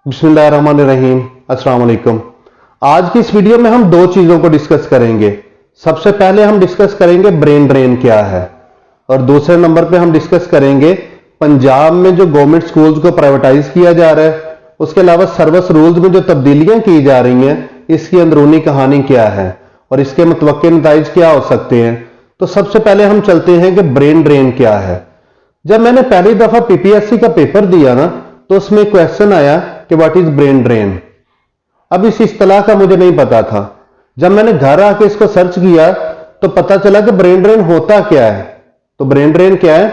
बिस्मिल्लाहिर्रहमानिर्रहीम। अस्सलाम वालेकुम। आज की इस वीडियो में हम दो चीज़ों को डिस्कस करेंगे। सबसे पहले हम डिस्कस करेंगे ब्रेन ड्रेन क्या है, और दूसरे नंबर पे हम डिस्कस करेंगे पंजाब में जो गवर्नमेंट स्कूल्स को प्राइवेटाइज किया जा रहा है, उसके अलावा सर्विस रूल्स में जो तब्दीलियां की जा रही हैं, इसकी अंदरूनी कहानी क्या है और इसके मुतवक्के नताइज क्या हो सकते हैं। तो सबसे पहले हम चलते हैं कि ब्रेन ड्रेन क्या है। जब मैंने पहली दफा पीपीएससी का पेपर दिया ना, तो उसमें क्वेश्चन आया कि व्हाट इज ब्रेन ड्रेन। अब इस इस्तेलाह का मुझे नहीं पता था। जब मैंने घर आके इसको सर्च किया तो पता चला कि ब्रेन ड्रेन होता क्या है। तो ब्रेन ड्रेन क्या है,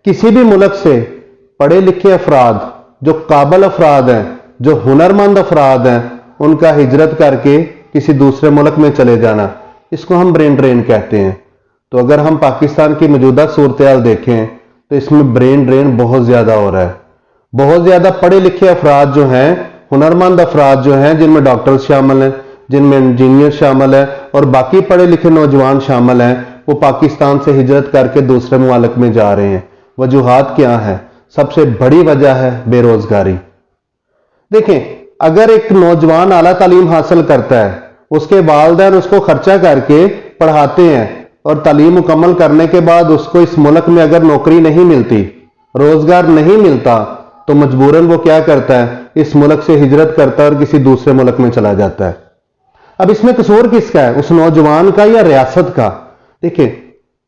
किसी भी मुल्क से पढ़े लिखे अफराद, जो काबिल अफराद हैं, जो हुनरमंद अफराद हैं, उनका हिजरत करके किसी दूसरे मुल्क में चले जाना, इसको हम ब्रेन ड्रेन कहते हैं। तो अगर हम पाकिस्तान की मौजूदा सूरत हाल देखें तो इसमें ब्रेन ड्रेन बहुत ज्यादा हो रहा है। बहुत ज्यादा पढ़े लिखे अफराद जो हैं, हुनरमंद अफराद जो हैं, जिनमें डॉक्टर शामिल हैं, जिनमें इंजीनियर शामिल है और बाकी पढ़े लिखे नौजवान शामिल हैं, वो पाकिस्तान से हिजरत करके दूसरे मुल्क में जा रहे हैं। वजूहात क्या है? सबसे बड़ी वजह है बेरोजगारी। देखें, अगर एक नौजवान आला तालीम हासिल करता है, उसके वालिदैन उसको खर्चा करके पढ़ाते हैं और तालीम मुकम्मल करने के बाद उसको इस मुल्क में अगर नौकरी नहीं मिलती, रोजगार नहीं मिलता, तो मजबूरन वो क्या करता है, इस मुल्क से हिजरत करता है और किसी दूसरे मुल्क में चला जाता है। अब इसमें कसूर किसका है, उस नौजवान का या रियासत का? देखिए,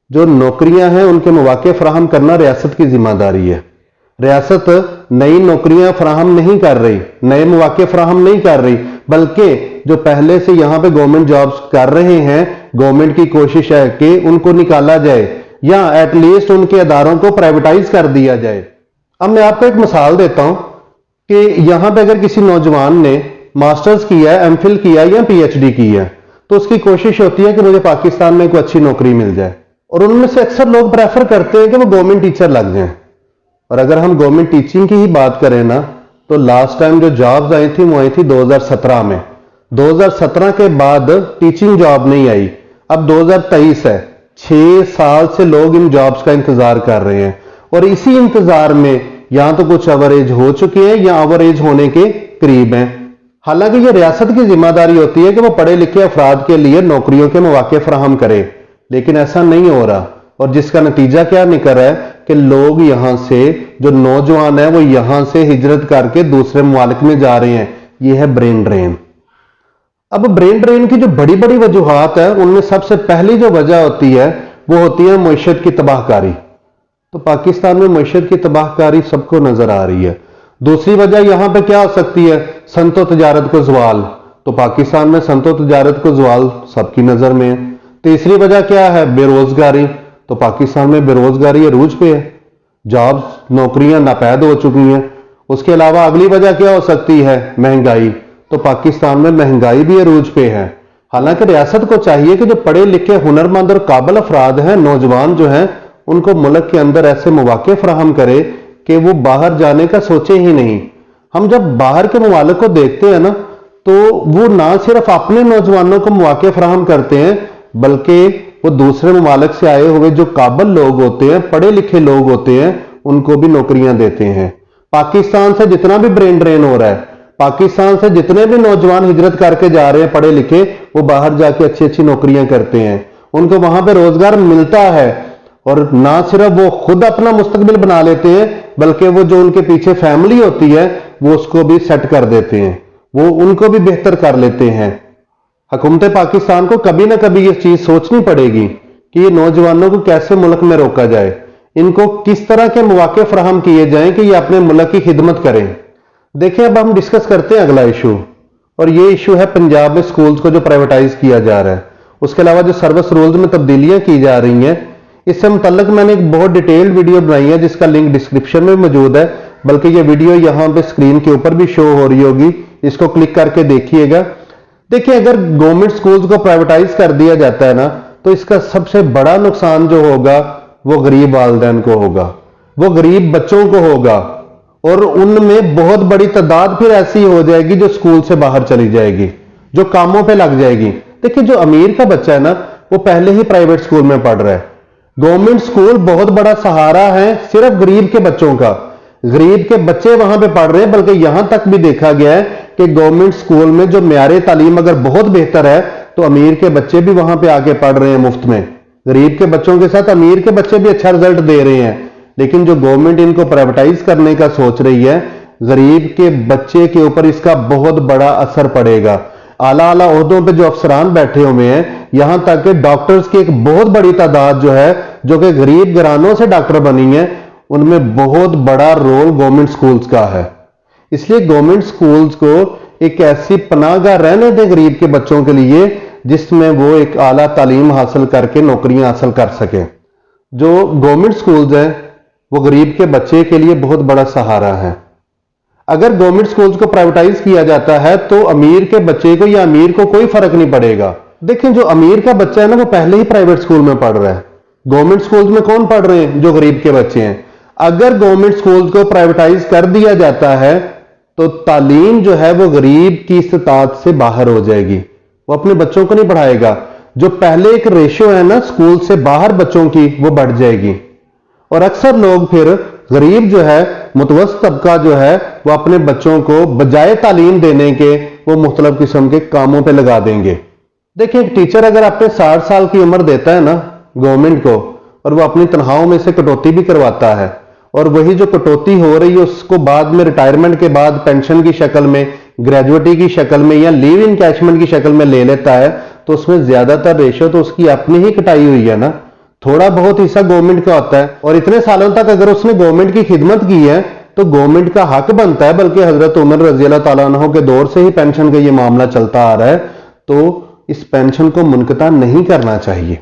जो नौकरियां हैं उनके मौके फराहम करना रियासत की जिम्मेदारी है। रियासत नई नौकरियां फराहम नहीं कर रही, नए मौके फराहम नहीं कर रही, बल्कि जो पहले से यहां पे गवर्नमेंट जॉब्स कर रहे हैं, गवर्नमेंट की कोशिश है कि उनको निकाला जाए या एटलीस्ट उनके अदारों को प्राइवेटाइज कर दिया जाए। अब मैं आपको एक मिसाल देता हूं कि यहां पे अगर किसी नौजवान ने मास्टर्स किया है, एमफिल किया है या पीएचडी की है, तो उसकी कोशिश होती है कि मुझे पाकिस्तान में कोई अच्छी नौकरी मिल जाए, और उनमें से अक्सर लोग प्रेफर करते हैं कि वो गवर्नमेंट टीचर लग जाएं। और अगर हम गवर्नमेंट टीचिंग की ही बात करें ना, तो लास्ट टाइम जो जॉब्स आई थी वो आई थी 2017 में। 2017 के बाद टीचिंग जॉब नहीं आई। अब 2023 है, 6 साल से लोग इन जॉब्स का इंतजार कर रहे हैं, और इसी इंतजार में या तो कुछ ओवरेज हो चुके हैं या ओवरेज होने के करीब हैं। हालांकि ये रियासत की जिम्मेदारी होती है कि वो पढ़े लिखे अफराद के लिए नौकरियों के मौके फराहम करे, लेकिन ऐसा नहीं हो रहा। और जिसका नतीजा क्या निकल रहा है कि लोग यहां से, जो नौजवान है, वो यहां से हिजरत करके दूसरे मुल्क में जा रहे हैं। ये है ब्रेन ड्रेन। अब ब्रेन ड्रेन की जो बड़ी बड़ी वजूहात है, उनमें सबसे पहली जो वजह होती है वो होती है मईशत की तबाहकारी। तो पाकिस्तान में मईशत की तबाहकारी सबको नजर आ रही है। दूसरी वजह यहां पे क्या हो सकती है? सनतो तजारत को जवाल। तो पाकिस्तान में सनतो तजारत को जवाल सबकी नजर में है। तीसरी वजह क्या है? बेरोजगारी। तो पाकिस्तान में बेरोजगारी अरूज पे है, जॉब्स, नौकरियां नापैद हो चुकी हैं। उसके अलावा अगली वजह क्या हो सकती है? महंगाई। तो पाकिस्तान में महंगाई भी अरूज पे है। हालांकि रियासत को चाहिए कि जो पढ़े लिखे हुनरमंद और काबिल अफराद हैं, नौजवान जो हैं, उनको मुल्क के अंदर ऐसे मौके फराहम करे कि वो बाहर जाने का सोचे ही नहीं। हम जब बाहर के ममालिक को देखते हैं ना, तो वो ना सिर्फ अपने नौजवानों को मौके फराहम करते हैं, बल्कि वो दूसरे ममालिक से आए हुए जो काबिल लोग होते हैं, पढ़े लिखे लोग होते हैं, उनको भी नौकरियां देते हैं। पाकिस्तान से जितना भी ब्रेन ड्रेन हो रहा है, पाकिस्तान से जितने भी नौजवान हिजरत करके जा रहे हैं पढ़े लिखे, वो बाहर जाके अच्छी अच्छी नौकरियां करते हैं, उनको वहां पे रोजगार मिलता है। और ना सिर्फ वो खुद अपना मुस्तकबिल बना लेते हैं, बल्कि वो जो उनके पीछे फैमिली होती है वो उसको भी सेट कर देते हैं, वो उनको भी बेहतर कर लेते हैं। हुकूमत पाकिस्तान को कभी ना कभी ये चीज सोचनी पड़ेगी कि ये नौजवानों को कैसे मुल्क में रोका जाए, इनको किस तरह के मौके फराहम किए जाएं कि ये अपने मुल्क की खिदमत करें। देखिए, अब हम डिस्कस करते हैं अगला इशू, और ये इशू है पंजाब में स्कूल्स को जो प्राइवेटाइज किया जा रहा है, उसके अलावा जो सर्विस रूल्स में तब्दीलियां की जा रही हैं। इससे मुतल्लिक मैंने एक बहुत डिटेल्ड वीडियो बनाई है, जिसका लिंक डिस्क्रिप्शन में मौजूद है, बल्कि ये वीडियो यहां पे स्क्रीन के ऊपर भी शो हो रही होगी, इसको क्लिक करके देखिएगा। देखिए, अगर गवर्नमेंट स्कूल्स को प्राइवेटाइज कर दिया जाता है ना, तो इसका सबसे बड़ा नुकसान जो होगा वो गरीब वालिदैन को होगा, वो गरीब बच्चों को होगा, और उनमें बहुत बड़ी तादाद फिर ऐसी हो जाएगी जो स्कूल से बाहर चली जाएगी, जो कामों पे लग जाएगी। देखिए, जो अमीर का बच्चा है ना, वो पहले ही प्राइवेट स्कूल में पढ़ रहा है। गवर्नमेंट स्कूल बहुत बड़ा सहारा है सिर्फ गरीब के बच्चों का, गरीब के बच्चे वहां पे पढ़ रहे हैं, बल्कि यहां तक भी देखा गया है कि गवर्नमेंट स्कूल में जो म्यारे तालीम अगर बहुत बेहतर है तो अमीर के बच्चे भी वहां पे आके पढ़ रहे हैं मुफ्त में। गरीब के बच्चों के साथ अमीर के बच्चे भी अच्छा रिजल्ट दे रहे हैं। लेकिन जो गवर्नमेंट इनको प्राइवेटाइज करने का सोच रही है, गरीब के बच्चे के ऊपर इसका बहुत बड़ा असर पड़ेगा। आला आला ओहदों पे जो अफसरान बैठे हुए हैं, यहां तक कि डॉक्टर्स की एक बहुत बड़ी तादाद जो है, जो कि गरीब घरानों से डॉक्टर बनी है, उनमें बहुत बड़ा रोल गवर्नमेंट स्कूल्स का है। इसलिए गवर्नमेंट स्कूल्स को एक ऐसी पनाहगाह रहने दें गरीब के बच्चों के लिए, जिसमें वो एक आला तालीम हासिल करके नौकरियां हासिल कर सके। जो गवर्नमेंट स्कूल्स हैं वो गरीब के बच्चे के लिए बहुत बड़ा सहारा है। अगर गवर्नमेंट स्कूल्स को प्राइवेटाइज किया जाता है तो अमीर के बच्चे को या अमीर को कोई फर्क नहीं पड़ेगा। देखें, जो अमीर का बच्चा है ना, वो पहले ही प्राइवेट स्कूल में पढ़ रहा है। गवर्नमेंट स्कूल्स में कौन पढ़ रहे हैं? जो गरीब के बच्चे हैं। अगर गवर्नमेंट स्कूल्स को प्राइवेटाइज कर दिया जाता है तो तालीम जो है वो गरीब की इस्तात से बाहर हो जाएगी, वो अपने बच्चों को नहीं पढ़ाएगा। जो पहले एक रेशो है ना स्कूल से बाहर बच्चों की, वो बढ़ जाएगी। और अक्सर लोग फिर गरीब जो है, मुतवस्सित तबका जो है, वो अपने बच्चों को बजाय तालीम देने के वो मुख्तलिफ किस्म के कामों पे लगा देंगे। देखिए, एक टीचर अगर अपने 60 साल की उम्र देता है ना गवर्नमेंट को, और वो अपनी तनख्वाहों में से कटौती भी करवाता है, और वही जो कटौती हो रही है उसको बाद में रिटायरमेंट के बाद पेंशन की शक्ल में, ग्रेजुएटी की शक्ल में या लीव इनकैशमेंट की शक्ल में ले लेता है, तो उसमें ज्यादातर रेशो तो उसकी अपनी ही कटाई हुई है ना। थोड़ा बहुत हिस्सा गवर्नमेंट का होता है। और इतने सालों तक अगर उसने गवर्नमेंट की खिदमत की है तो गवर्नमेंट का हक बनता है। बल्कि हजरत उमर रजी अल्लाह तआला अन्हु के दौर से ही पेंशन का ये मामला चलता आ रहा है, तो इस पेंशन को मुनक़ता नहीं करना चाहिए।